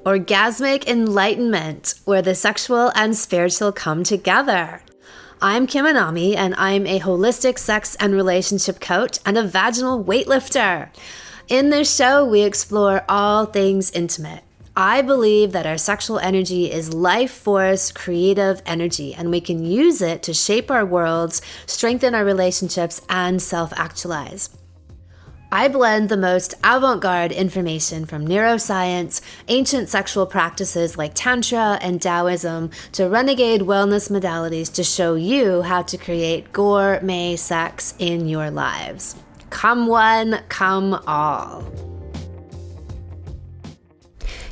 orgasmic enlightenment, where the sexual and spiritual come together. I'm Kim Anami, and I'm a holistic sex and relationship coach and a vaginal weightlifter. In this show, we explore all things intimate. I believe that our sexual energy is life force, creative energy, and we can use it to shape our worlds, strengthen our relationships, and self-actualize. I blend the most avant-garde information from neuroscience, ancient sexual practices like Tantra and Taoism, to renegade wellness modalities to show you how to create gourmet sex in your lives. Come one, come all.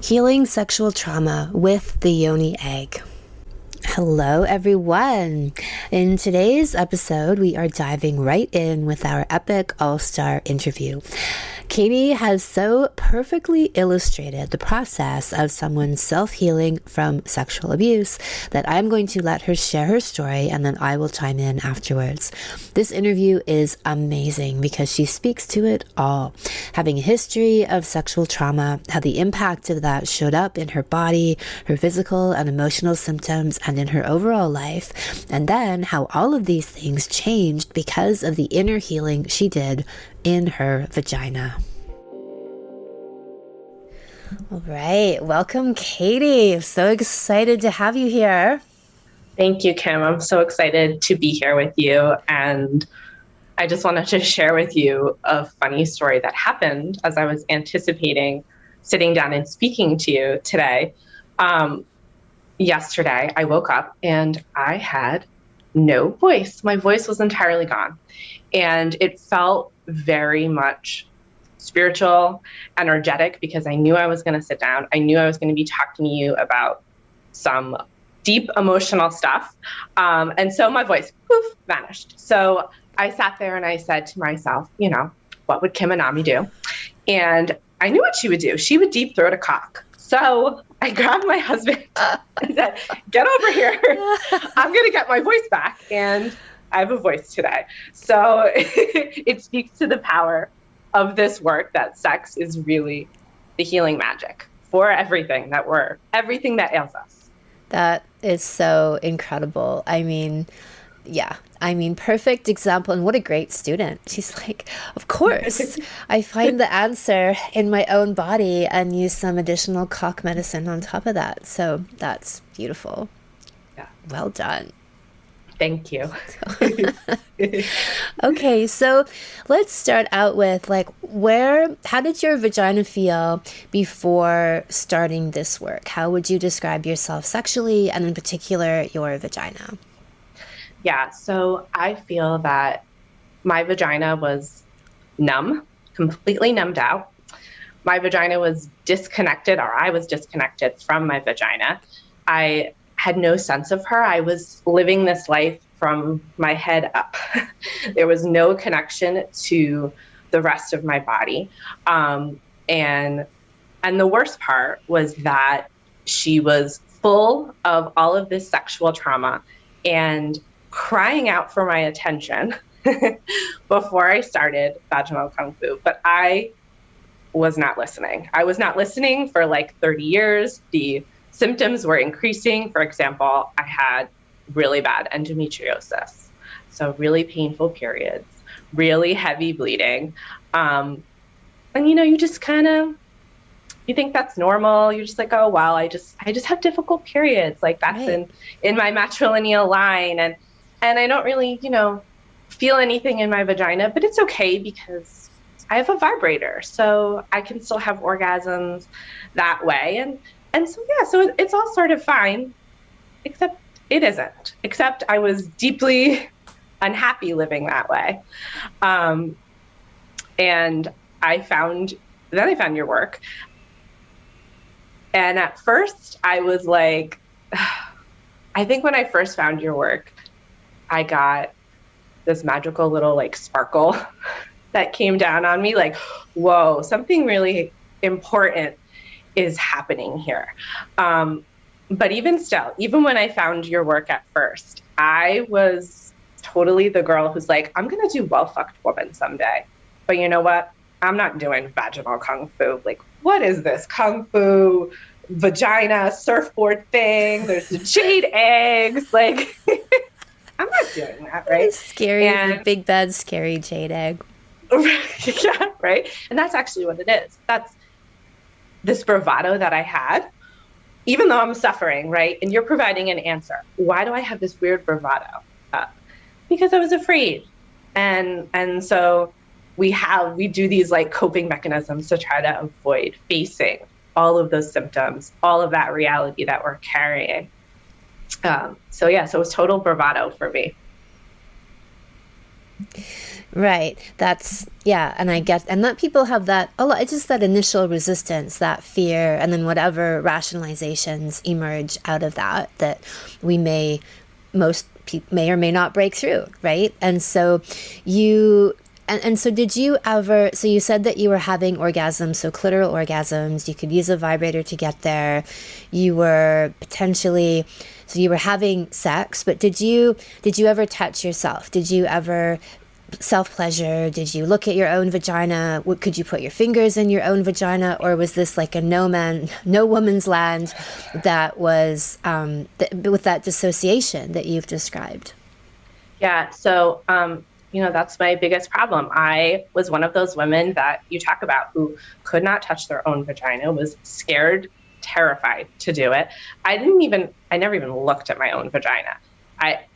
Healing sexual trauma with the Yoni egg. Hello, everyone. In today's episode, we are diving right in with our epic all-star interview. Katie has so perfectly illustrated the process of someone self-healing from sexual abuse that I'm going to let her share her story, and then I will chime in afterwards. This interview is amazing because she speaks to it all, having a history of sexual trauma, how the impact of that showed up in her body, her physical and emotional symptoms, and in her overall life, and then how all of these things changed because of the inner healing she did in her vagina. All right, welcome, Katie. I'm so excited to have you here. Thank you, Kim. I'm so excited to be here with you. And I just wanted to share with you a funny story that happened as I was anticipating sitting down and speaking to you today. Yesterday, I woke up and I had no voice. My voice was entirely gone. And it felt very much spiritual, energetic, because I knew I was going to sit down. I knew I was going to be talking to you about some deep emotional stuff. And so my voice, poof, vanished. So I sat there and I said to myself, what would Kim Anami do? And I knew what she would do. She would deep throat a cock. So I grabbed my husband and said, get over here. I'm going to get my voice back. And I have a voice today. So it speaks to the power of this work that sex is really the healing magic for everything that ails us. That is so incredible. Perfect example. And what a great student. She's like, of course, I find the answer in my own body and use some additional cock medicine on top of that. So that's beautiful. Yeah. Well done. Thank you. Okay, so let's start out with how did your vagina feel before starting this work? How would you describe yourself sexually, and in particular, your vagina? Yeah, so I feel that my vagina was numb, completely numbed out. My vagina was disconnected, or I was disconnected from my vagina. I had no sense of her. I was living this life from my head up. There was no connection to the rest of my body. And the worst part was that she was full of all of this sexual trauma and crying out for my attention before I started vaginal kung fu. But I was not listening. I was not listening for 30 years. The symptoms were increasing. For example, I had really bad endometriosis. So really painful periods, really heavy bleeding. And you just you think that's normal. You're just like, oh, well, I just have difficult periods. That's right. in my matrilineal line. And I don't really, feel anything in my vagina, but it's okay because I have a vibrator. So I can still have orgasms that way. And so it's all sort of fine, except it isn't. Except I was deeply unhappy living that way. And I found your work. And at first I was like, I think when I first found your work, I got this magical little sparkle that came down on me, whoa, something really important is happening here. But even when I found your work at first, I was totally the girl who's like, I'm going to do well-fucked woman someday. But you know what? I'm not doing vaginal kung fu. What is this? Kung fu, vagina surfboard thing. There's the jade eggs. Like, I'm not doing that, right? Scary, the big bad scary jade egg. Yeah, right. And that's actually what it is. That's this bravado that I had, even though I'm suffering, right? And you're providing an answer. Why do I have this weird bravado? Because I was afraid. And so we do these like coping mechanisms to try to avoid facing all of those symptoms, all of that reality that we're carrying. So it was total bravado for me. Right. And I get, and that people have that a lot. It's just that initial resistance, that fear, and then whatever rationalizations emerge out of that we may or may not break through. Right. And so so did you ever, so you said that you were having orgasms, so clitoral orgasms, you could use a vibrator to get there. You were potentially, so you were having sex, but did you ever touch yourself? Did you ever self-pleasure? Did you look at your own vagina? Could you put your fingers in your own vagina? Or was this like a no woman's land that was with that dissociation that you've described? Yeah. So, that's my biggest problem. I was one of those women that you talk about who could not touch their own vagina, was scared, terrified to do it. I never even looked at my own vagina.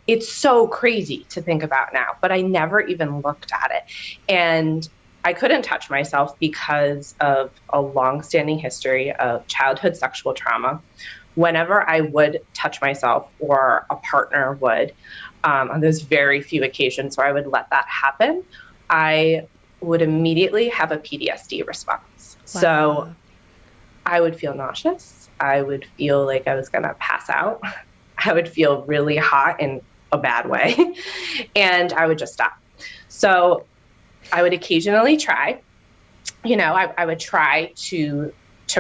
It's so crazy to think about now, but I never even looked at it. And I couldn't touch myself because of a long-standing history of childhood sexual trauma. Whenever I would touch myself or a partner would, on those very few occasions where I would let that happen, I would immediately have a PTSD response. Wow. So I would feel nauseous. I would feel like I was going to pass out. I would feel really hot in a bad way, and I would just stop. So I would occasionally try, I would try to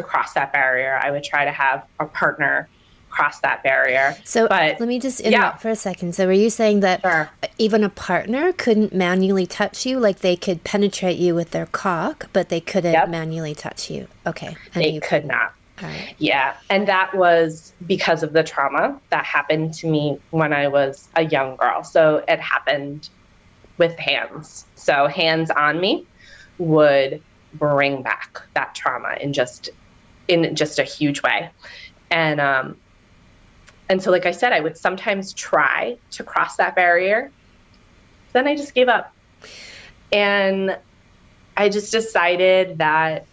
cross that barrier. I would try to have a partner cross that barrier. So let me just interrupt for a second. So were you saying that even a partner couldn't manually touch you? Like they could penetrate you with their cock, but they couldn't manually touch you? Okay. And they could not. Right. Yeah. And that was because of the trauma that happened to me when I was a young girl. So it happened with hands. So hands on me would bring back that trauma in just a huge way. And so, like I said, I would sometimes try to cross that barrier. Then I just gave up. And I just decided that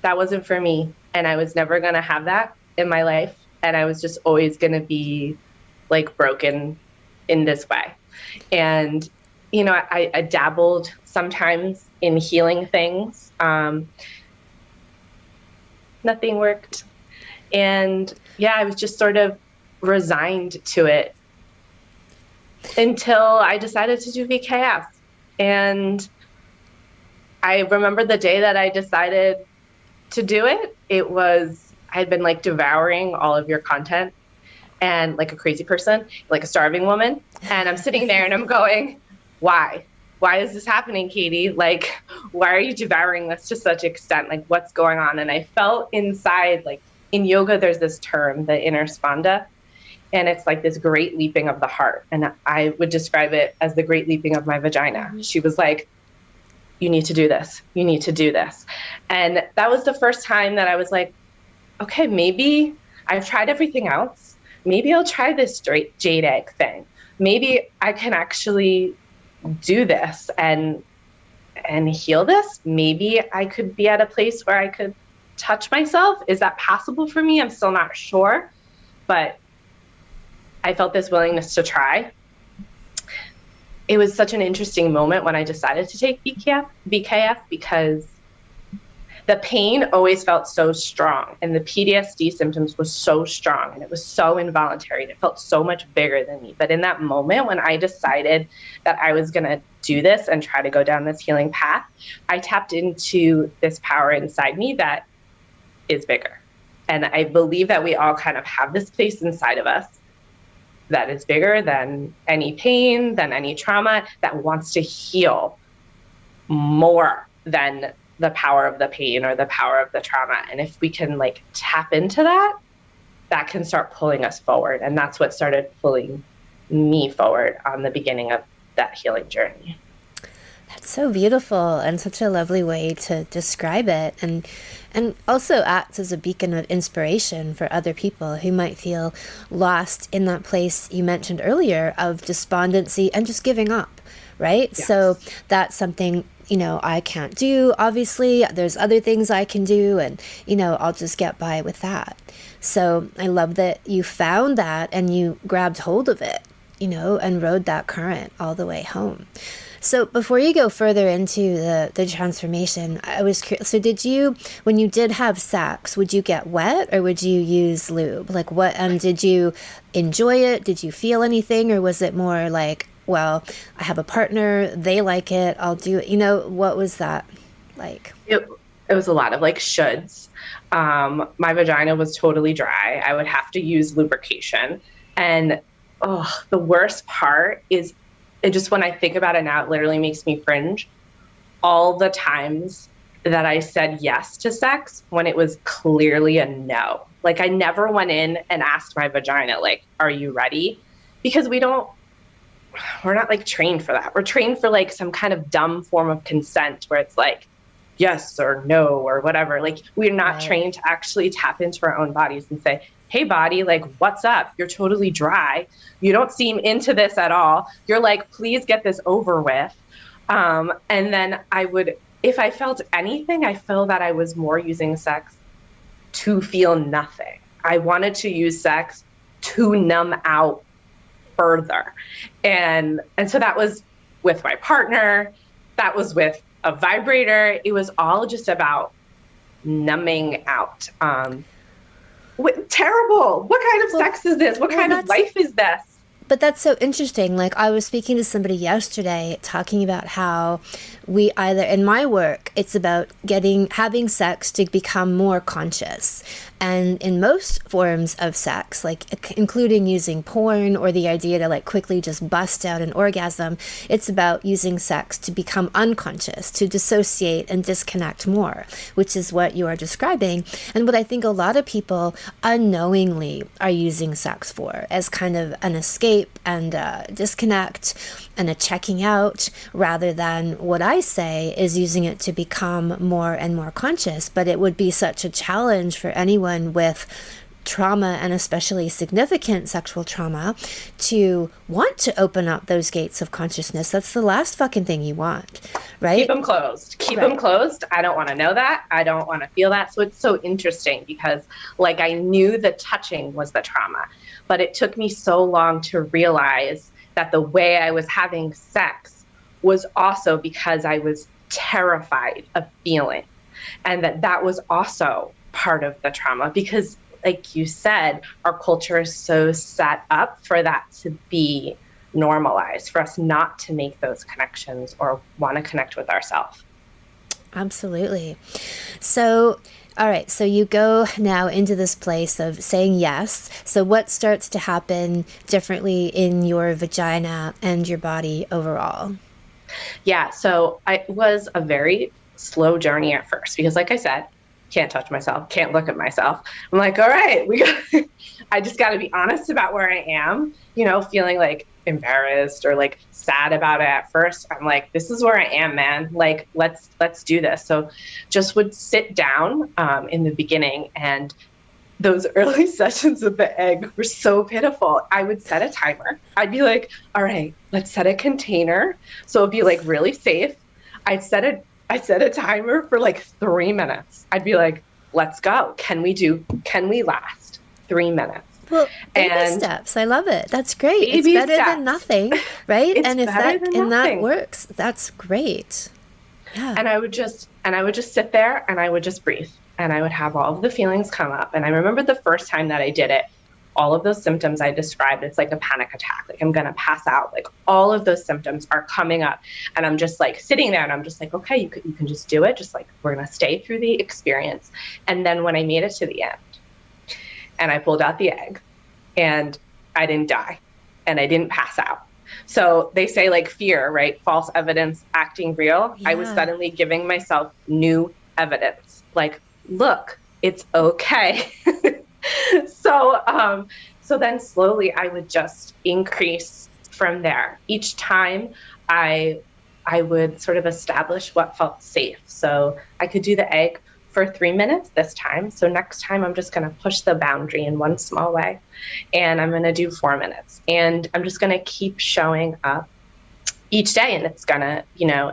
wasn't for me. And I was never going to have that in my life. And I was just always going to be like broken in this way. And, I dabbled sometimes in healing things. Nothing worked. And I was just sort of resigned to it until I decided to do VKF. And I remember the day that I decided to do it. I'd been like devouring all of your content and like a crazy person, like a starving woman. And I'm sitting there and I'm going, why? Why is this happening, Katie? Like, why are you devouring this to such extent? Like, what's going on? And I felt inside, like in yoga, there's this term, the inner spanda, and it's like this great leaping of the heart. And I would describe it as the great leaping of my vagina. She was like, you need to do this. You need to do this. And that was the first time that I was like, okay, maybe I've tried everything else. Maybe I'll try this straight jade egg thing. Maybe I can actually do this and heal this. Maybe I could be at a place where I could touch myself. Is that possible for me? I'm still not sure, but I felt this willingness to try. It was such an interesting moment when I decided to take VKF because the pain always felt so strong and the PTSD symptoms was so strong and it was so involuntary and it felt so much bigger than me. But in that moment when I decided that I was going to do this and try to go down this healing path, I tapped into this power inside me that is bigger. And I believe that we all kind of have this place inside of us that is bigger than any pain, than any trauma, that wants to heal more than the power of the pain or the power of the trauma. And if we can like tap into that, that can start pulling us forward. And that's what started pulling me forward on the beginning of that healing journey. That's so beautiful and such a lovely way to describe it, and also acts as a beacon of inspiration for other people who might feel lost in that place you mentioned earlier of despondency and just giving up, right? Yes. So that's something, you know, I can't do. Obviously, there's other things I can do, and, you know, I'll just get by with that. So I love that you found that and you grabbed hold of it, you know, and rode that current all the way home. So before you go further into the transformation, I was curious, so did you, when you did have sex, would you get wet or would you use lube? Like what, did you enjoy it? Did you feel anything? Or was it more like, well, I have a partner, they like it, I'll do it. You know, what was that like? It was a lot of like shoulds. My vagina was totally dry. I would have to use lubrication. And the worst part is, it just, when I think about it now, it literally makes me cringe. All the times that I said yes to sex when it was clearly a no. Like I never went in and asked my vagina, like, are you ready? Because we're not like trained for that. We're trained for like some kind of dumb form of consent where it's like yes or no or whatever. Like we're not trained to actually tap into our own bodies and say, hey body, like what's up? You're totally dry. You don't seem into this at all. You're like, please get this over with. And then if I felt anything, I feel that I was more using sex to feel nothing. I wanted to use sex to numb out further. And so that was with my partner, that was with a vibrator. It was all just about numbing out. Terrible. What kind of sex is this? What kind of life is this? But that's so interesting. Like I was speaking to somebody yesterday talking about how we either, in my work, it's about having sex to become more conscious. And in most forms of sex, like including using porn or the idea to like quickly just bust out an orgasm, it's about using sex to become unconscious, to dissociate and disconnect more, which is what you are describing. And what I think a lot of people unknowingly are using sex for as kind of an escape and a disconnect and a checking out, rather than what I say is using it to become more and more conscious. But it would be such a challenge for anyone with trauma, and especially significant sexual trauma, to want to open up those gates of consciousness. That's the last fucking thing you want, right? Keep them closed. Keep them closed. I don't want to know that. I don't want to feel that. So it's so interesting because like I knew the touching was the trauma, but it took me so long to realize that the way I was having sex was also because I was terrified of feeling, and that was also part of the trauma, because like you said, our culture is so set up for that to be normalized, for us not to make those connections or want to connect with ourselves. Absolutely. So, all right, so you go now into this place of saying yes. So what starts to happen differently in your vagina and your body overall? Yeah, so it was a very slow journey at first because like I said, can't touch myself, can't look at myself. I'm like, all right, I just got to be honest about where I am, you know, feeling like embarrassed or like sad about it at first. I'm like, this is where I am, man. Like, let's do this. So just would sit down in the beginning, and those early sessions with the egg were so pitiful. I would set a timer. I'd be like, all right, let's set a container. So it'd be like really safe. I'd set a timer for like 3 minutes. I'd be like, let's go. Can we last 3 minutes? Well, baby steps. I love it. That's great. It's better than nothing, right? And if that works, that's great. Yeah. And I would just sit there and I would just breathe, and I would have all of the feelings come up. And I remember the first time that I did it, all of those symptoms I described, it's like a panic attack. Like I'm going to pass out. Like all of those symptoms are coming up, and I'm just like sitting there and I'm just like, okay, you can just do it. Just like, we're going to stay through the experience. And then when I made it to the end and I pulled out the egg, and I didn't die and I didn't pass out. So they say like fear, right? False evidence acting real. Yeah. I was suddenly giving myself new evidence. Like, look, it's okay. So then slowly I would just increase from there. Each time I would sort of establish what felt safe. So I could do the egg for 3 minutes this time. So next time I'm just going to push the boundary in one small way, and I'm going to do 4 minutes, and I'm just going to keep showing up each day, and it's going to,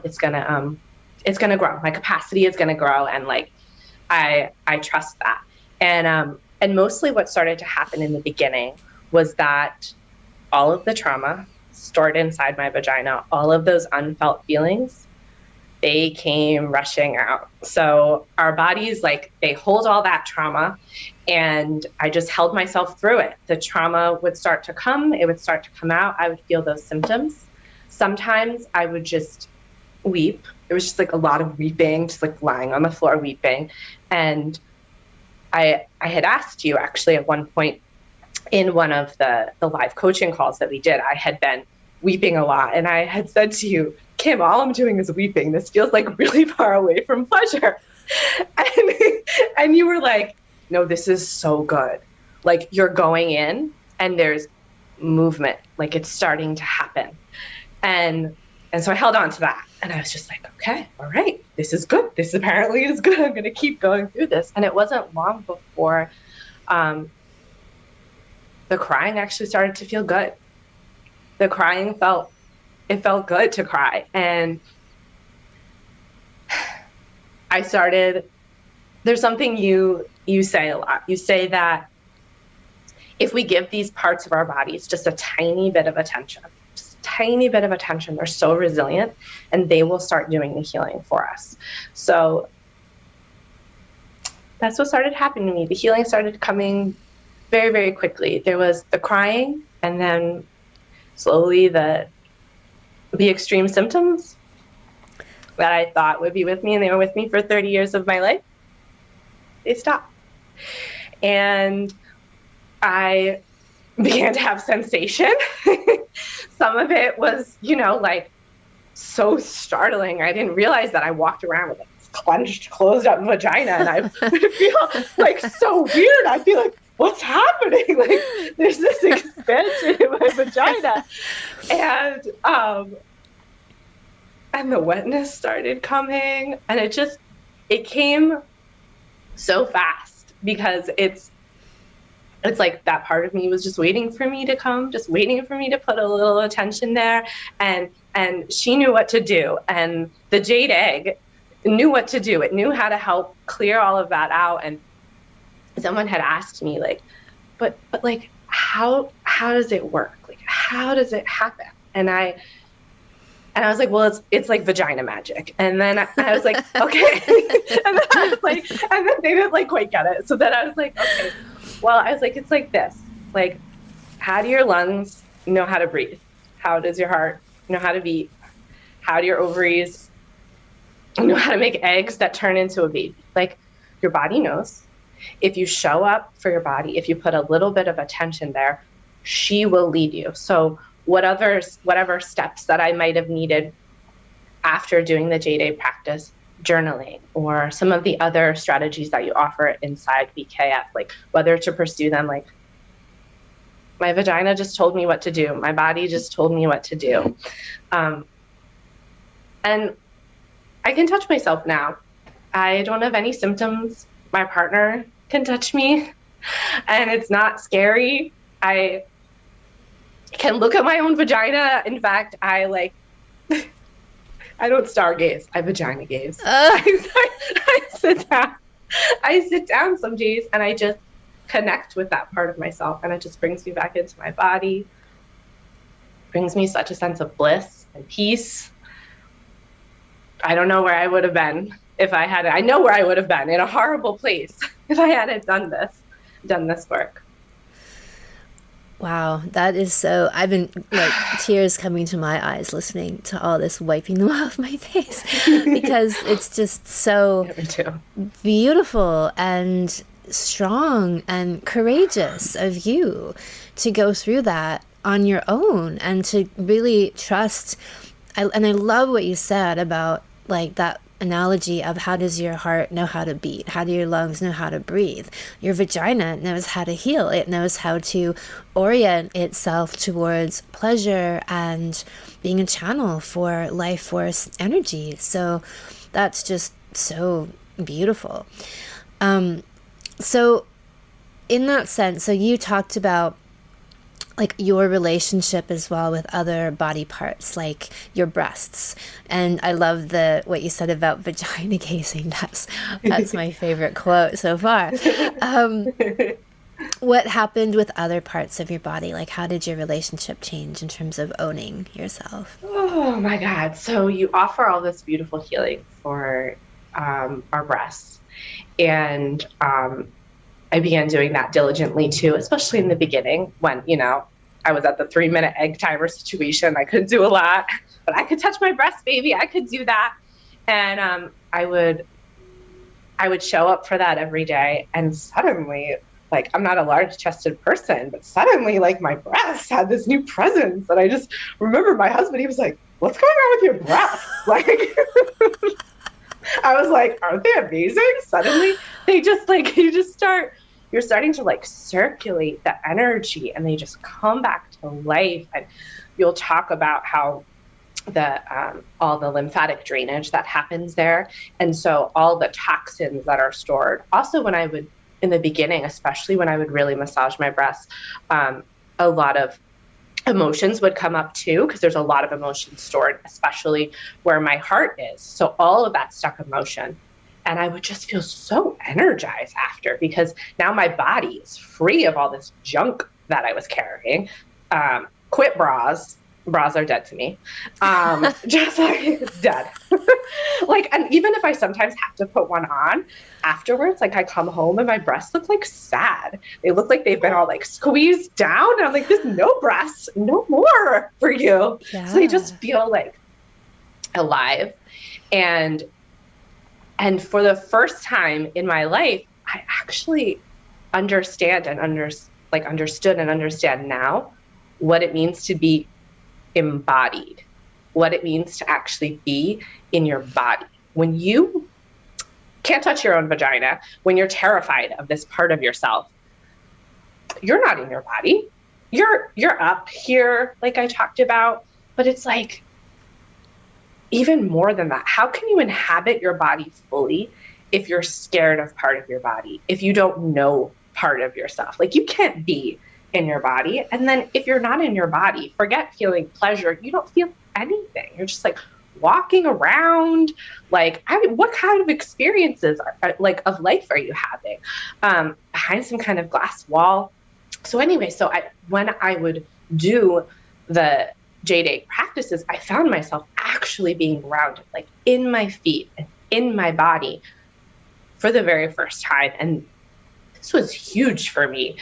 it's going to grow. My capacity is going to grow. And like, I trust that. And mostly what started to happen in the beginning was that all of the trauma stored inside my vagina, all of those unfelt feelings, they came rushing out. So our bodies, like, they hold all that trauma, and I just held myself through it. The trauma would start to come, it would start to come out. I would feel those symptoms. Sometimes I would just weep. It was just like a lot of weeping, just like lying on the floor weeping. And I had asked you actually at one point in one of the live coaching calls that we did, I had been weeping a lot. And I had said to you, Kim, all I'm doing is weeping. This feels like really far away from pleasure. And you were like, no, this is so good. Like, you're going in and there's movement, like it's starting to happen. And so I held on to that, and I was just like, okay, all right, this is good. This apparently is good. I'm going to keep going through this. And it wasn't long before the crying actually started to feel good. The crying felt good to cry. And I started, there's something you say a lot. You say that if we give these parts of our bodies just a tiny bit of attention, they're so resilient, and they will start doing the healing for us. So that's what started happening to me. The healing started coming very, very quickly. There was the crying, and then slowly the extreme symptoms that I thought would be with me, and they were with me for 30 years of my life, they stopped. And I began to have sensation. Some of it was, like so startling. I didn't realize that I walked around with a clenched, closed up vagina, and I would feel like so weird. I'd be like, what's happening? Like, there's this expansion in my vagina. And the wetness started coming, and it came so fast, because it's like that part of me was just waiting for me to come, just waiting for me to put a little attention there. And she knew what to do. And the jade egg knew what to do. It knew how to help clear all of that out. And someone had asked me, like, but like, how does it work? Like, how does it happen? And I was like, well, it's like vagina magic. And then I was like, okay. And then they didn't like quite get it. So then I was like, okay. Well, I was like, it's like this. Like, how do your lungs know how to breathe? How does your heart know how to beat? How do your ovaries know how to make eggs that turn into a baby? Like, your body knows. If you show up for your body, if you put a little bit of attention there, she will lead you. So whatever steps that I might have needed after doing the jade practice, journaling, or some of the other strategies that you offer inside BKF, like whether to pursue them, like my vagina just told me what to do. My body just told me what to do. And I can touch myself now. I don't have any symptoms. My partner can touch me, and it's not scary. I can look at my own vagina. In fact, I don't stargaze. I vagina-gaze. I sit down some days, and I just connect with that part of myself, and it just brings me back into my body, brings me such a sense of bliss and peace. I don't know where I would have been if I hadn't. I know where I would have been, in a horrible place, if I hadn't done this work. Wow, that is so, I've been like tears coming to my eyes listening to all this, wiping them off my face, because it's just so beautiful and strong and courageous of you to go through that. on your own, and to really trust. And I love what you said about like that analogy of how does your heart know how to beat? How do your lungs know how to breathe? Your vagina knows how to heal. It knows how to orient itself towards pleasure and being a channel for life force energy. So that's just so beautiful. So in that sense, so you talked about like your relationship as well with other body parts, like your breasts. And I love what you said about vagina gazing. That's my favorite quote so far. What happened with other parts of your body? Like, how did your relationship change in terms of owning yourself? Oh my God. So you offer all this beautiful healing for our breasts. And I began doing that diligently too, especially in the beginning when, I was at the 3-minute egg timer situation. I couldn't do a lot, but I could touch my breast, baby. I could do that. And I would show up for that every day. And suddenly, like, I'm not a large chested person, but suddenly, like, my breasts had this new presence. And I just remember my husband, he was like, what's going on with your breasts? Like, I was like, aren't they amazing? Suddenly they just like, you're starting to like circulate the energy and they just come back to life. And you'll talk about how all the lymphatic drainage that happens there. And so all the toxins that are stored. Also, when I would, in the beginning, especially when I would really massage my breasts, a lot of emotions would come up too, because there's a lot of emotions stored, especially where my heart is. So all of that stuck emotion. And I would just feel so energized after, because now my body is free of all this junk that I was carrying. Quit bras. Bras are dead to me. Just like dead. Like, and even if I sometimes have to put one on afterwards, like I come home and my breasts look like sad. They look like they've been all like squeezed down. And I'm like, there's no breasts, no more for you. Yeah. So they just feel like alive. And for the first time in my life, I actually understood and understand now what it means to be embodied, what it means to actually be in your body. When you can't touch your own vagina, when you're terrified of this part of yourself, you're not in your body. You're up here, like I talked about, but it's like even more than that. How can you inhabit your body fully if you're scared of part of your body, if you don't know part of yourself? Like, you can't be in your body. And then if you're not in your body, forget feeling pleasure. You don't feel anything. You're just like walking around. Like, what kind of experiences of life are you having behind some kind of glass wall? So anyway, when I would do the jade egg practices, I found myself actually being grounded, like in my feet and in my body for the very first time. And this was huge for me.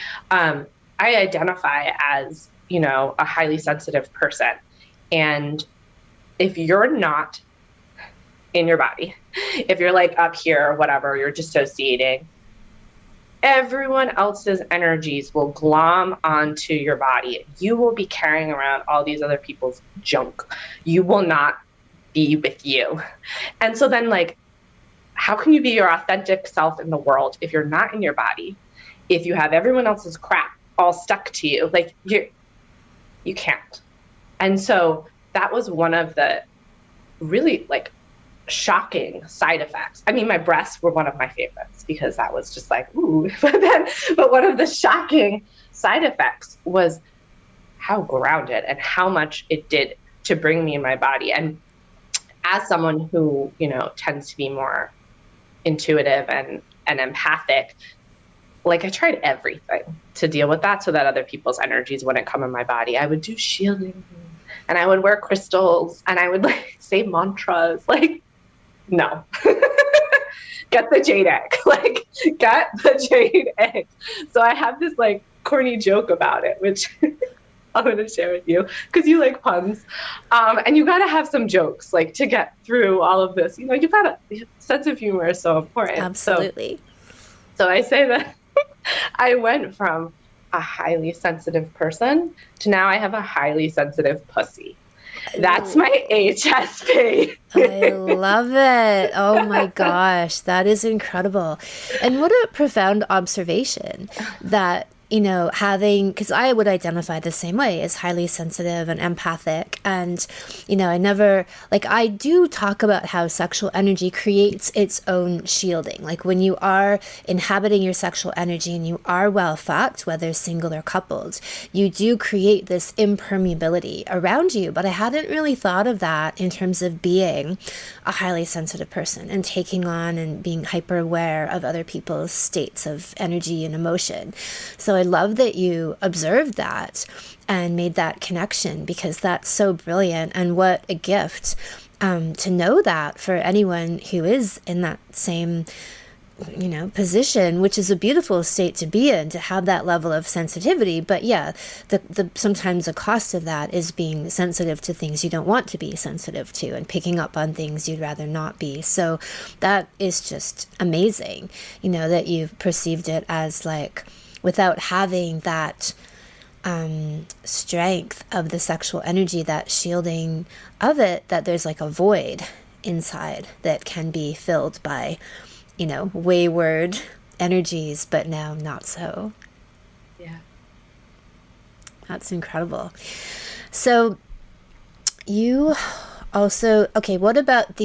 I identify as, a highly sensitive person. And if you're not in your body, if you're like up here or whatever, you're dissociating, everyone else's energies will glom onto your body. You will be carrying around all these other people's junk. You will not be with you. And so then, like, how can you be your authentic self in the world if you're not in your body? If you have everyone else's crap all stuck to you, like you can't. And so that was one of the really like shocking side effects. I mean, my breasts were one of my favorites because that was just like, ooh, but one of the shocking side effects was how grounded and how much it did to bring me in my body. And as someone who, tends to be more intuitive and empathic, like I tried everything to deal with that so that other people's energies wouldn't come in my body. I would do shielding and I would wear crystals and I would like say mantras, like, no, get the jade egg, like get the jade egg. So I have this like corny joke about it, which I'm going to share with you because you like puns. And you got to have some jokes like to get through all of this. You've got a sense of humor is so important. Absolutely. So I say that I went from a highly sensitive person to now I have a highly sensitive pussy. That's my HSP. I love it. Oh my gosh, that is incredible. And what a profound observation that, having, because I would identify the same way as highly sensitive and empathic. And, I never, like, I do talk about how sexual energy creates its own shielding. Like, when you are inhabiting your sexual energy and you are well fucked, whether single or coupled, you do create this impermeability around you. But I hadn't really thought of that in terms of being a highly sensitive person and taking on and being hyper aware of other people's states of energy and emotion. So I love that you observed that and made that connection, because that's so brilliant. And what a gift to know that for anyone who is in that same position, which is a beautiful state to be in, to have that level of sensitivity. But yeah, the sometimes the cost of that is being sensitive to things you don't want to be sensitive to and picking up on things you'd rather not be. So that is just amazing, that you've perceived it as like, without having that strength of the sexual energy, that shielding of it, that there's like a void inside that can be filled by wayward energies, but now not so. Yeah. That's incredible. So you also, okay, what about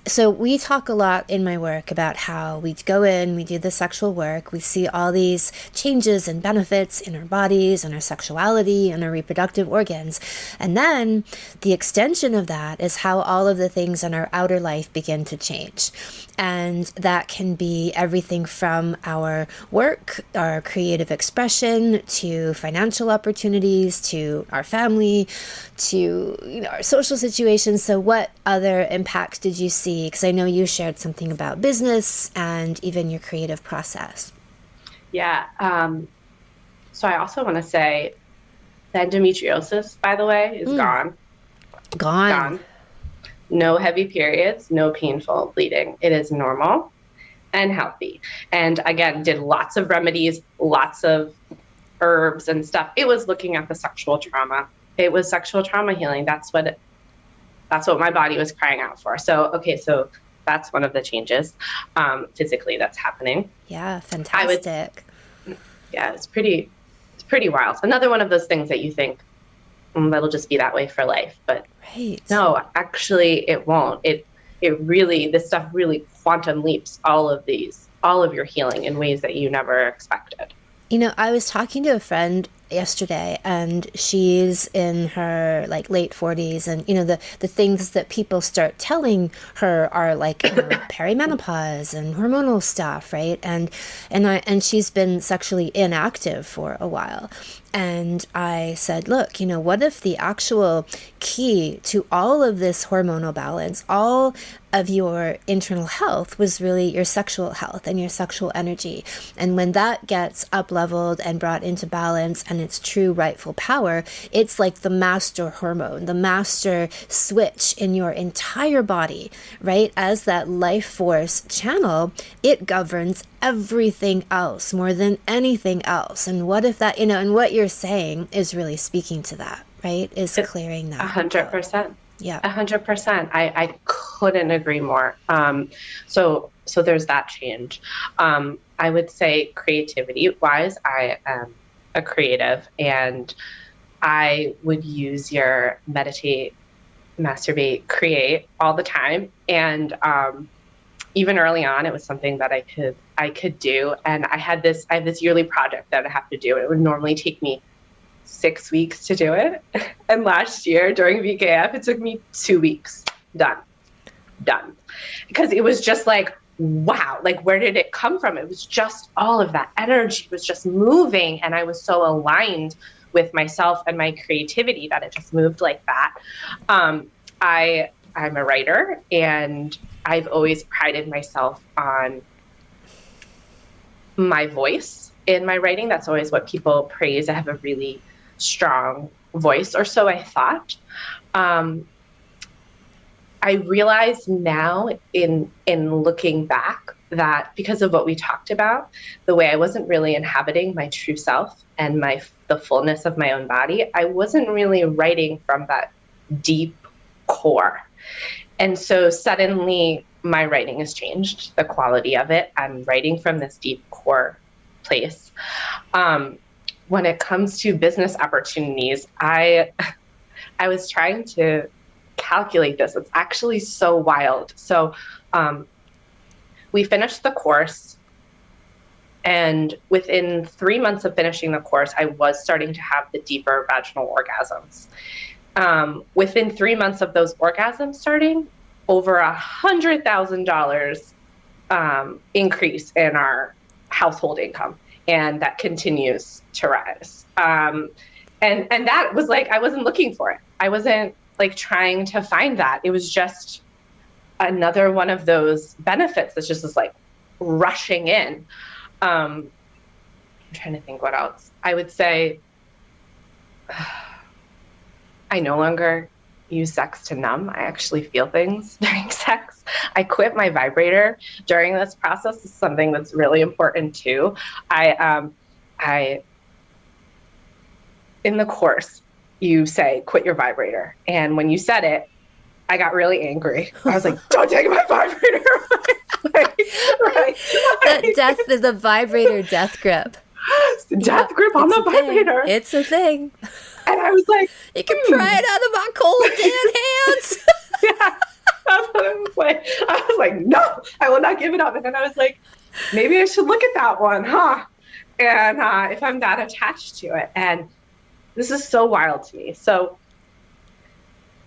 so we talk a lot in my work about how we go in, we do the sexual work, we see all these changes and benefits in our bodies and our sexuality and our reproductive organs. And then the extension of that is how all of the things in our outer life begin to change. And that can be everything from our work, our creative expression, to financial opportunities, to our family, to our social situations. So what other impacts did you see? Because I know you shared something about business and even your creative process. Yeah. So I also want to say the endometriosis, by the way, is gone. Gone. No heavy periods, no painful bleeding. It is normal and healthy. And again, did lots of remedies, lots of herbs and stuff. It was looking at the sexual trauma. It was sexual trauma healing. That's what my body was crying out for. So that's one of the changes physically that's happening. Yeah, fantastic. It's pretty wild. Another one of those things that you think that'll just be that way for life, but right. No, actually it won't. It really, this stuff really quantum leaps all of your healing in ways that you never expected. I was talking to a friend yesterday, and she's in her like late 40s, and the things that people start telling her are like perimenopause and hormonal stuff, right? And she's been sexually inactive for a while. And I said, look, what if the actual key to all of this hormonal balance, all of your internal health, was really your sexual health and your sexual energy? And when that gets up-leveled and brought into balance and its true rightful power, it's like the master hormone, the master switch in your entire body, right? As that life force channel, it governs everything else more than anything else. And what if that, and what you're saying is really speaking to that, right? Is clearing that. 100%. Yeah. 100%. I couldn't agree more. So there's that change. I would say creativity wise, I am a creative, and I would use your meditate, masturbate, create all the time. And even early on, it was something that I could do. And I have this yearly project that I have to do. It would normally take me 6 weeks to do it. And last year during VKF, it took me 2 weeks. Done. Because it was just like, wow, like where did it come from? It was just all of that energy was just moving. And I was so aligned with myself and my creativity that it just moved like that. I'm a writer, and I've always prided myself on my voice in my writing. That's always what people praise. I have a really strong voice, or so I thought. I realize now in looking back that because of what we talked about, the way I wasn't really inhabiting my true self and the fullness of my own body, I wasn't really writing from that deep core. And so suddenly my writing has changed, the quality of it. I'm writing from this deep core place. When it comes to business opportunities, I was trying to calculate this. It's actually so wild. So we finished the course, and within 3 months of finishing the course, I was starting to have the deeper vaginal orgasms. Within 3 months of those orgasms starting, over $100,000 increase in our household income, and that continues to rise. And that was like, I wasn't looking for it. I wasn't like trying to find that. It was just another one of those benefits that's just like rushing in. I'm trying to think what else. I would say I no longer use sex to numb. I actually feel things during sex. I quit my vibrator during this process. It's something that's really important too. I in the course, you say, quit your vibrator. And when you said it, I got really angry. I was like, don't take my vibrator away. The vibrator death grip. Death grip on the vibrator. It's a thing. And I was like, you can pry it out of my cold dead hands. Yeah. That's what I was like. I was like, no, I will not give it up. And then I was like, maybe I should look at that one, huh? And if I'm that attached to it. And this is so wild to me. So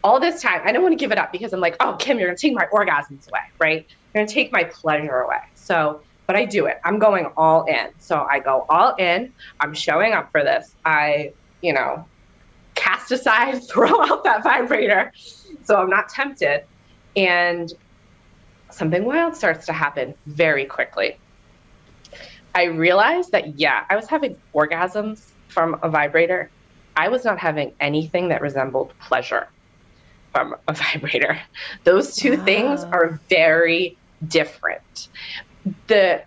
all this time, I don't want to give it up because I'm like, oh, Kim, you're going to take my orgasms away, right? You're going to take my pleasure away. So, but I do it. I'm going all in. So I go all in. I'm showing up for this. I, cast aside, throw out that vibrator. So I'm not tempted. And something wild starts to happen very quickly. I realized that, I was having orgasms from a vibrator. I was not having anything that resembled pleasure from a vibrator. Those two things are very different. The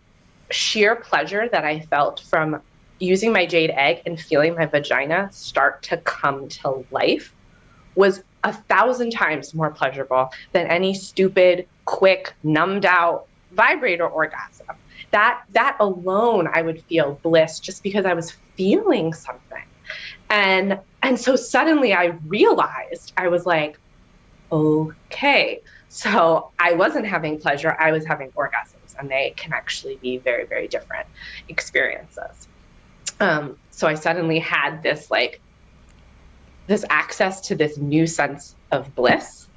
sheer pleasure that I felt from using my jade egg and feeling my vagina start to come to life was 1,000 times more pleasurable than any stupid, quick, numbed out vibrator orgasm. That alone, I would feel bliss just because I was feeling something. And so suddenly I realized, I was like, okay, so I wasn't having pleasure, I was having orgasms, and they can actually be very, very different experiences. So I suddenly had this access to this new sense of bliss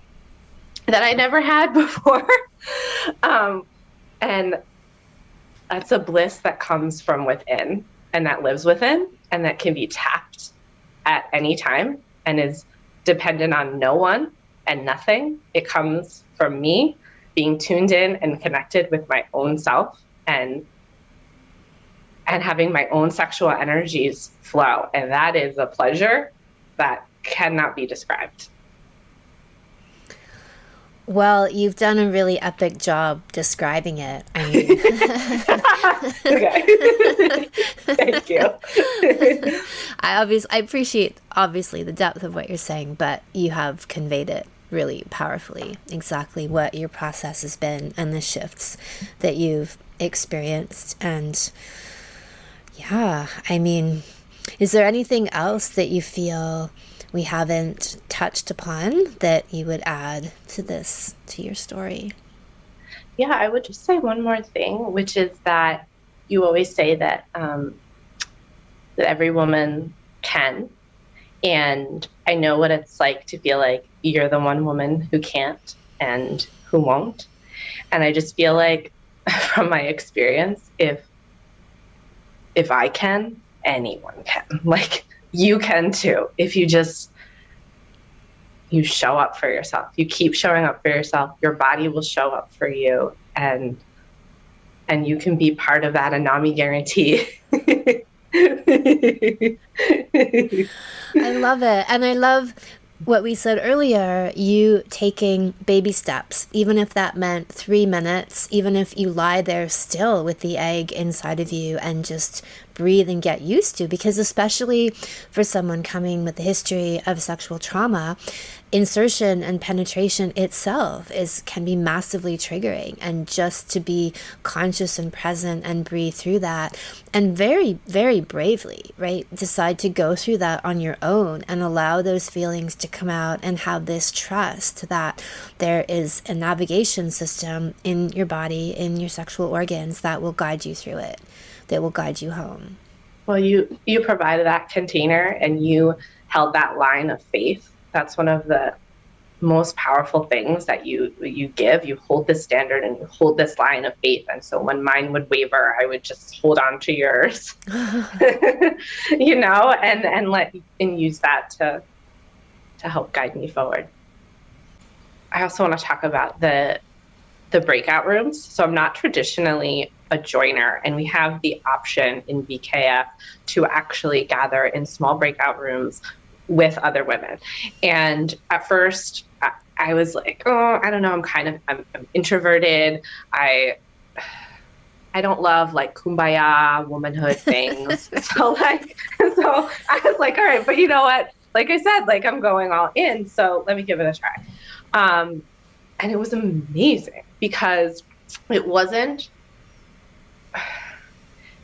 that I never had before. And that's a bliss that comes from within and that lives within and that can be tapped at any time and is dependent on no one and nothing. It comes from me being tuned in and connected with my own self and having my own sexual energies flow. And that is a pleasure that cannot be described. Well, you've done a really epic job describing it. I mean, okay. Thank you. I appreciate obviously the depth of what you're saying, but you have conveyed it really powerfully, exactly what your process has been and the shifts that you've experienced. And yeah, I mean, is there anything else that you feel we haven't touched upon that you would add to your story? Yeah, I would just say one more thing, which is that you always say that that every woman can. And I know what it's like to feel like you're the one woman who can't and who won't. And I just feel like from my experience, if I can, anyone can. Like, you can too. If you show up for yourself, you keep showing up for yourself, your body will show up for you, and you can be part of that Anami guarantee. I love it. And I love what we said earlier, you taking baby steps, even if that meant 3 minutes, even if you lie there still with the egg inside of you and just breathe and get used to, because especially for someone coming with a history of sexual trauma, insertion and penetration itself can be massively triggering, and just to be conscious and present and breathe through that, and very, very bravely, right, decide to go through that on your own and allow those feelings to come out, and have this trust that there is a navigation system in your body, in your sexual organs, that will guide you through it, that will guide you home. Well, you provided that container, and you held that line of faith. That's one of the most powerful things that you give. You hold this standard and you hold this line of faith. And so when mine would waver, I would just hold on to yours, you know, and use that to help guide me forward. I also want to talk about the breakout rooms. So I'm not traditionally a joiner, and we have the option in BKF to actually gather in small breakout rooms with other women. And at first I was like, oh, I don't know, I'm introverted. I don't love like kumbaya womanhood things. so I was like, all right, but you know what? Like I said, like I'm going all in, so let me give it a try. And it was amazing, because it wasn't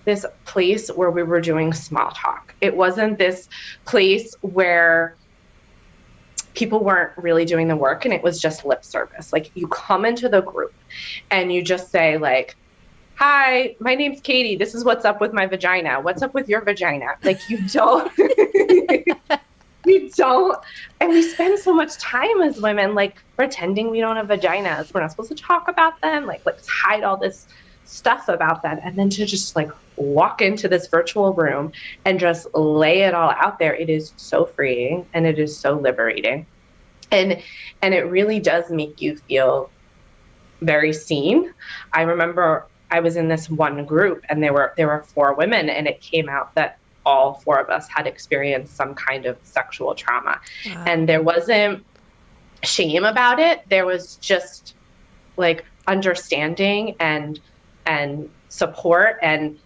this place where we were doing small talk. It wasn't this place where people weren't really doing the work, and it was just lip service. Like, you come into the group and you just say like, hi, my name's Katie. This is what's up with my vagina. What's up with your vagina? Like, you don't, and we spend so much time as women, like, pretending we don't have vaginas. We're not supposed to talk about them. Like, let's hide all this stuff about them. And then to just like walk into this virtual room and just lay it all out there. It is so freeing, and it is so liberating. And it really does make you feel very seen. I remember I was in this one group, and there were 4 women, and it came out that all 4 of us had experienced some kind of sexual trauma. Wow. And there wasn't shame about it. There was just like understanding and support. And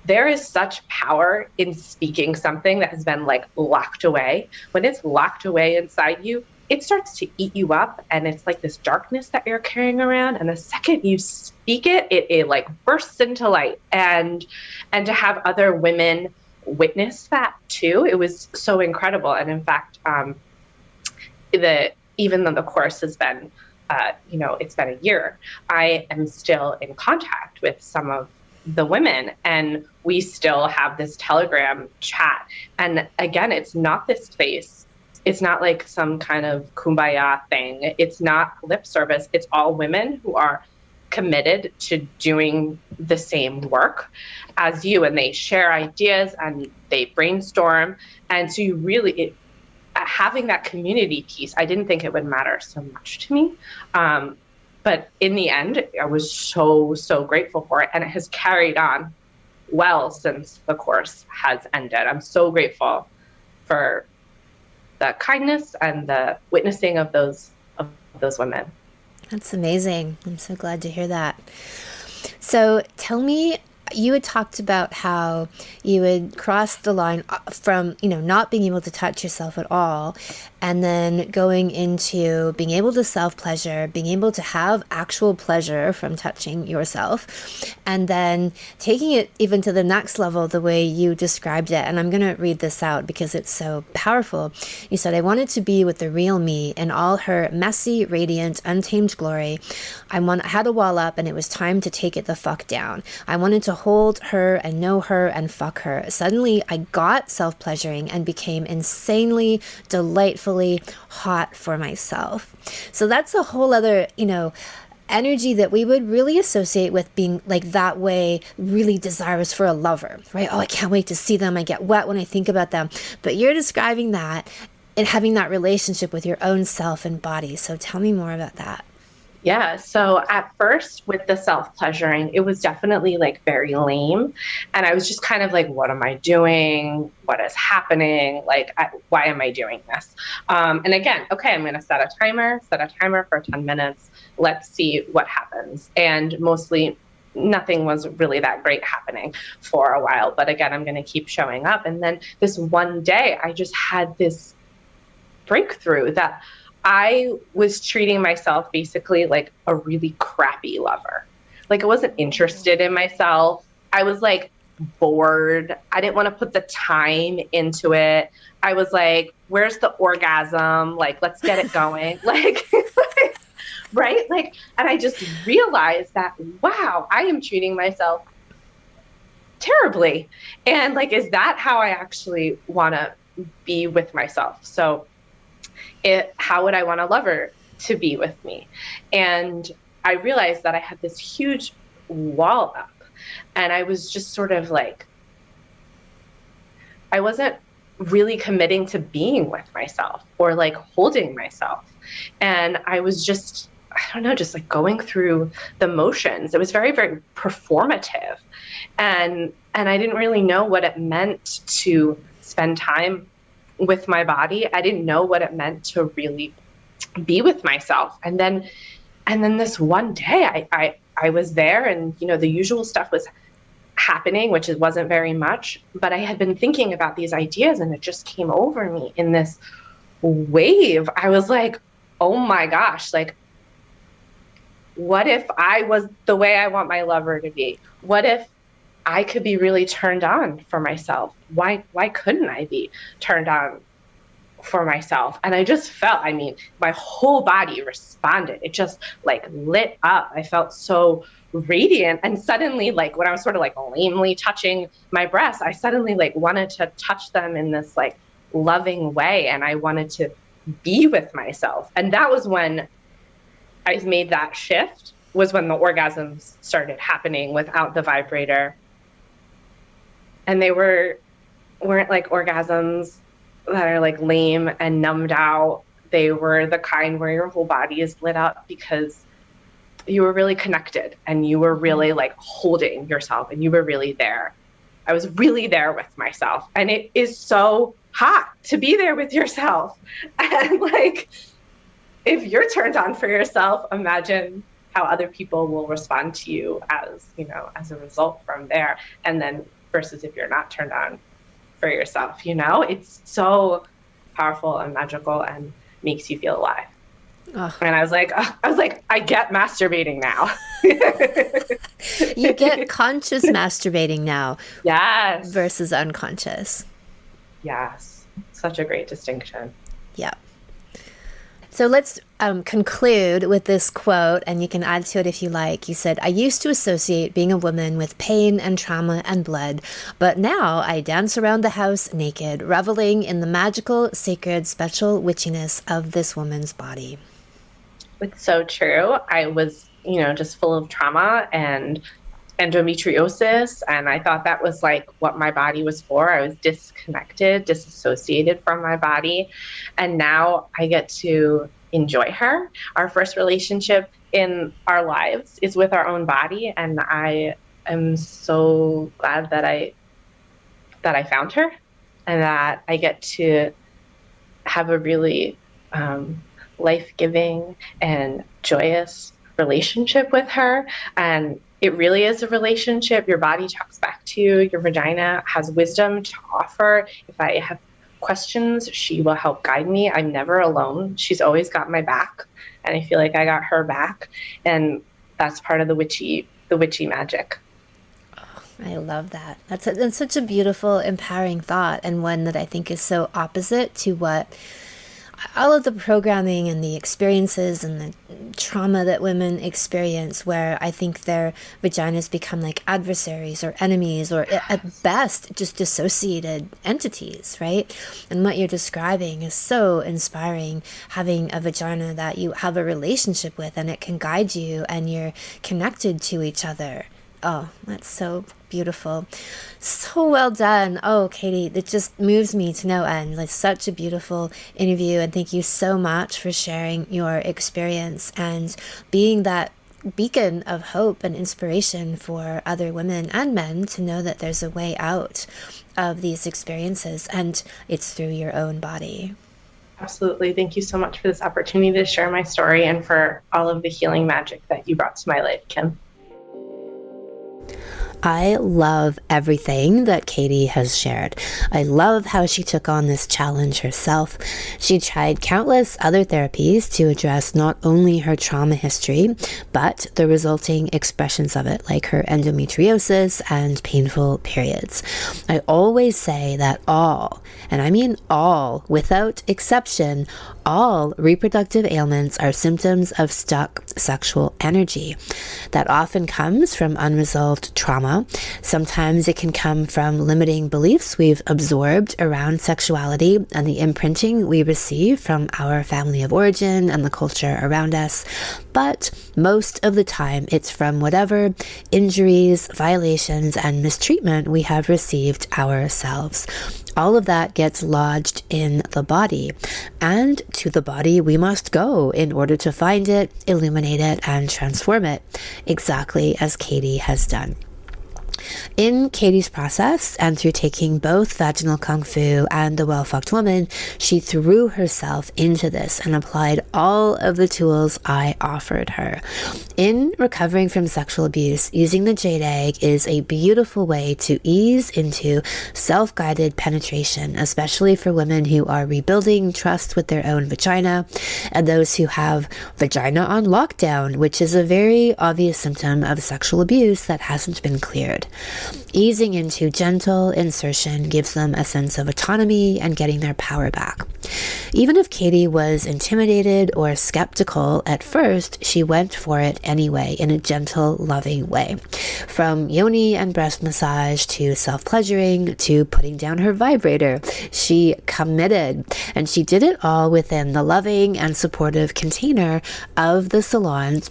there is such power in speaking something that has been like locked away. When it's locked away inside you, it starts to eat you up, and it's like this darkness that you're carrying around. And the second you speak it, it like bursts into light. And to have other women witness that too, it was so incredible. And in fact, even though the course has been, it's been a year, I am still in contact with some of the women, and we still have this Telegram chat. And again, it's not this face. It's not like some kind of kumbaya thing. It's not lip service. It's all women who are committed to doing the same work as you, and they share ideas and they brainstorm. And so you really, having that community piece, I didn't think it would matter so much to me. But in the end, I was so, so grateful for it. And it has carried on well since the course has ended. I'm so grateful for the kindness and the witnessing of those women. That's amazing. I'm so glad to hear that. So tell me, you had talked about how you had crossed the line from, not being able to touch yourself at all, and then going into being able to self-pleasure, being able to have actual pleasure from touching yourself, and then taking it even to the next level the way you described it. And I'm going to read this out because it's so powerful. You said, I wanted to be with the real me in all her messy, radiant, untamed glory. I had a wall up, and it was time to take it the fuck down. I wanted to hold her and know her and fuck her. Suddenly, I got self-pleasuring and became insanely, delightfully hot for myself. So that's a whole other, energy that we would really associate with being like that way, really desirous for a lover, right? Oh, I can't wait to see them. I get wet when I think about them. But you're describing that and having that relationship with your own self and body. So tell me more about that. Yeah. So at first with the self-pleasuring, it was definitely like very lame. And I was just kind of like, what am I doing? What is happening? Like, why am I doing this? And again, okay, I'm going to set a timer for 10 minutes. Let's see what happens. And mostly nothing was really that great happening for a while. But again, I'm going to keep showing up. And then this one day, I just had this breakthrough that I was treating myself basically like a really crappy lover. Like I wasn't interested in myself. I was like bored. I didn't want to put the time into it. I was like, where's the orgasm? Like, let's get it going. Like, right? Like, and I just realized that, wow, I am treating myself terribly. And like, is that how I actually want to be with myself? So how would I want a lover to be with me? And I realized that I had this huge wall up, and I was just sort of like, I wasn't really committing to being with myself or like holding myself. And I was just, I don't know, just like going through the motions. It was very, very performative. And I didn't really know what it meant to spend time with my body. I didn't know what it meant to really be with myself. And then this one day I was there, and you know, the usual stuff was happening, which it wasn't very much, but I had been thinking about these ideas, and it just came over me in this wave. I was like, oh my gosh, like, what if I was the way I want my lover to be? What if I could be really turned on for myself? Why couldn't I be turned on for myself? And I just felt, I mean, my whole body responded. It just like lit up. I felt so radiant. And suddenly, like when I was sort of like lamely touching my breasts, I suddenly like wanted to touch them in this like loving way. And I wanted to be with myself. And that was when I made that shift, was when the orgasms started happening without the vibrator. And they weren't like orgasms that are like lame and numbed out. They were the kind where your whole body is lit up because you were really connected and you were really like holding yourself and you were really there. I was really there with myself. And it is so hot to be there with yourself. And like, if you're turned on for yourself, imagine how other people will respond to you as, you know, as a result from there. And then versus if you're not turned on for yourself, you know, it's so powerful and magical and makes you feel alive. Oh. And I was like, I get masturbating now. You get conscious masturbating now. Yes. Versus unconscious. Yes. Such a great distinction. Yeah. So let's conclude with this quote, and you can add to it if you like. You said, I used to associate being a woman with pain and trauma and blood, but now I dance around the house naked, reveling in the magical, sacred, special witchiness of this woman's body. It's so true. I was, you know, just full of trauma and endometriosis, and I thought that was like what my body was for. I was disconnected, disassociated from my body, and now I get to enjoy her. Our first relationship in our lives is with our own body, and I am so glad that I found her and that I get to have a really life-giving and joyous relationship with her. And it really is a relationship. Your body talks back to you. Your vagina has wisdom to offer. If I have questions, she will help guide me. I'm never alone. She's always got my back, and I feel like I got her back. And that's part of the witchy magic. Oh, I love that. That's such a beautiful, empowering thought, and one that I think is so opposite to what all of the programming and the experiences and the trauma that women experience, where I think their vaginas become like adversaries or enemies, or at best just dissociated entities, right? And what you're describing is so inspiring, having a vagina that you have a relationship with and it can guide you and you're connected to each other. Oh, that's so beautiful. So well done. Oh, Katie, it just moves me to no end. Like, such a beautiful interview. And thank you so much for sharing your experience and being that beacon of hope and inspiration for other women and men to know that there's a way out of these experiences, and it's through your own body. Absolutely. Thank you so much for this opportunity to share my story and for all of the healing magic that you brought to my life, Kim. I love everything that Katie has shared. I love how she took on this challenge herself. She tried countless other therapies to address not only her trauma history, but the resulting expressions of it, like her endometriosis and painful periods. I always say that all, and I mean all, without exception, all reproductive ailments are symptoms of stuck sexual energy that often comes from unresolved trauma. Sometimes it can come from limiting beliefs we've absorbed around sexuality and the imprinting we receive from our family of origin and the culture around us. But most of the time, it's from whatever injuries, violations, and mistreatment we have received ourselves. All of that gets lodged in the body, and to the body we must go in order to find it, illuminate it, and transform it, exactly as Katie has done. In Katie's process, and through taking both vaginal kung fu and the well-fucked woman, she threw herself into this and applied all of the tools I offered her. In recovering from sexual abuse, using the jade egg is a beautiful way to ease into self-guided penetration, especially for women who are rebuilding trust with their own vagina, and those who have vagina on lockdown, which is a very obvious symptom of sexual abuse that hasn't been cleared. Easing into gentle insertion gives them a sense of autonomy and getting their power back. Even if Katie was intimidated or skeptical at first, she went for it anyway in a gentle, loving way. From Yoni and breast massage to self-pleasuring to putting down her vibrator, she committed, and she did it all within the loving and supportive container of the salon's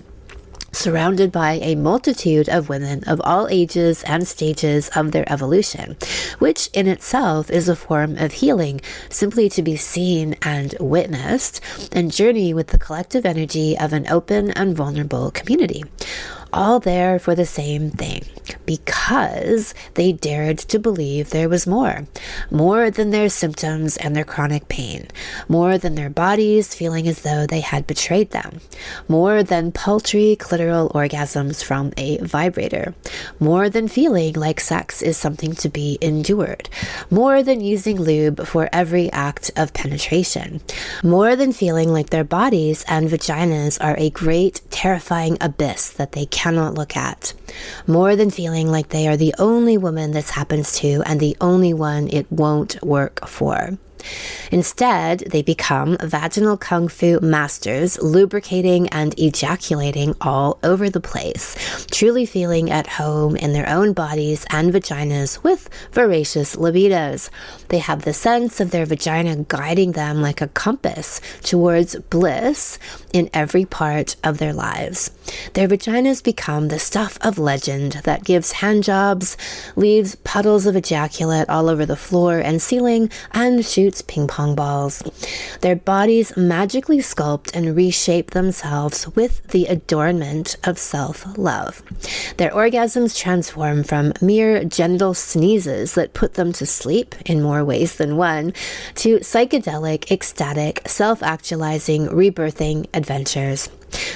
surrounded by a multitude of women of all ages and stages of their evolution, which in itself is a form of healing, simply to be seen and witnessed, and journey with the collective energy of an open and vulnerable community. All there for the same thing, because they dared to believe there was more than their symptoms and their chronic pain, more than their bodies feeling as though they had betrayed them, more than paltry clitoral orgasms from a vibrator, more than feeling like sex is something to be endured, more than using lube for every act of penetration, more than feeling like their bodies and vaginas are a great, terrifying abyss that they cannot look at, more than feeling like they are the only woman this happens to and the only one it won't work for. Instead, they become vaginal kung fu masters, lubricating and ejaculating all over the place, truly feeling at home in their own bodies and vaginas with voracious libidos. They have the sense of their vagina guiding them like a compass towards bliss in every part of their lives. Their vaginas become the stuff of legend that gives handjobs, leaves puddles of ejaculate all over the floor and ceiling, and shoots ping pong balls. Their bodies magically sculpt and reshape themselves with the adornment of self-love. Their orgasms transform from mere genital sneezes that put them to sleep in more ways than one, to psychedelic, ecstatic, self-actualizing, rebirthing adventures.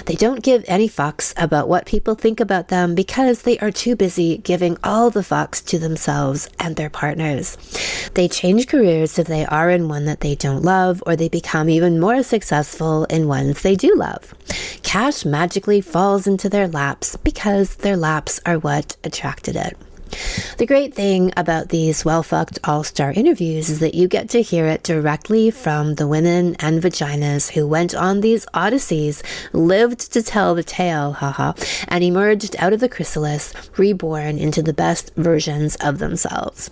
They don't give any fucks about what people think about them because they are too busy giving all the fucks to themselves and their partners. They change careers if they are in one that they don't love, or they become even more successful in ones they do love. Cash magically falls into their laps because their laps are what attracted it. The great thing about these well-fucked all-star interviews is that you get to hear it directly from the women and vaginas who went on these odysseys, lived to tell the tale, haha, and emerged out of the chrysalis, reborn into the best versions of themselves.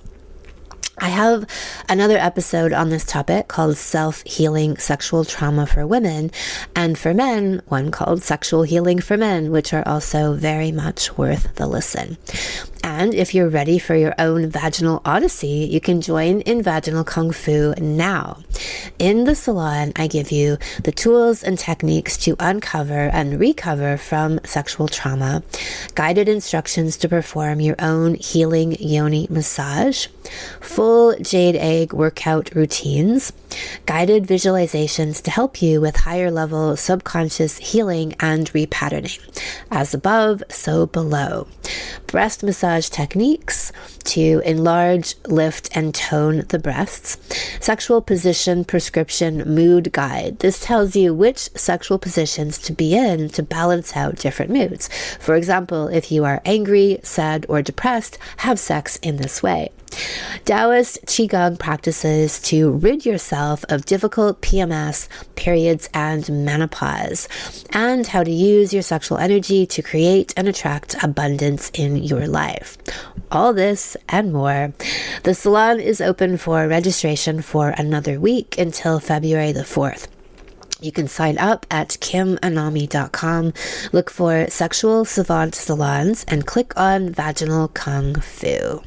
I have another episode on this topic called Self-Healing Sexual Trauma for Women, and for men, one called Sexual Healing for Men, which are also very much worth the listen. And if you're ready for your own vaginal odyssey, you can join in Vaginal Kung Fu now. In the salon, I give you the tools and techniques to uncover and recover from sexual trauma, guided instructions to perform your own healing yoni massage, full jade egg workout routines, guided visualizations to help you with higher level subconscious healing and repatterning. As above, so below. Breast massage techniques to enlarge, lift, and tone the breasts. Sexual position prescription mood guide. This tells you which sexual positions to be in to balance out different moods. For example, if you are angry, sad, or depressed, have sex in this way. Taoist Qigong practices to rid yourself of difficult PMS, periods, and menopause, and how to use your sexual energy to create and attract abundance in your life. All this and more. The salon is open for registration for another week until February the 4th. You can sign up at kimanami.com, look for Sexual Savant Salons, and click on Vaginal Kung Fu.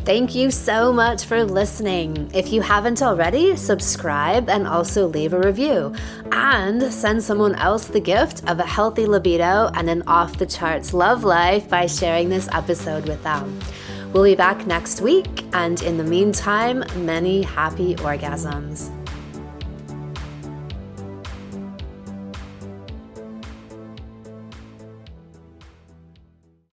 Thank you so much for listening. If you haven't already, subscribe and also leave a review. And send someone else the gift of a healthy libido and an off-the-charts love life by sharing this episode with them. We'll be back next week, and in the meantime, many happy orgasms.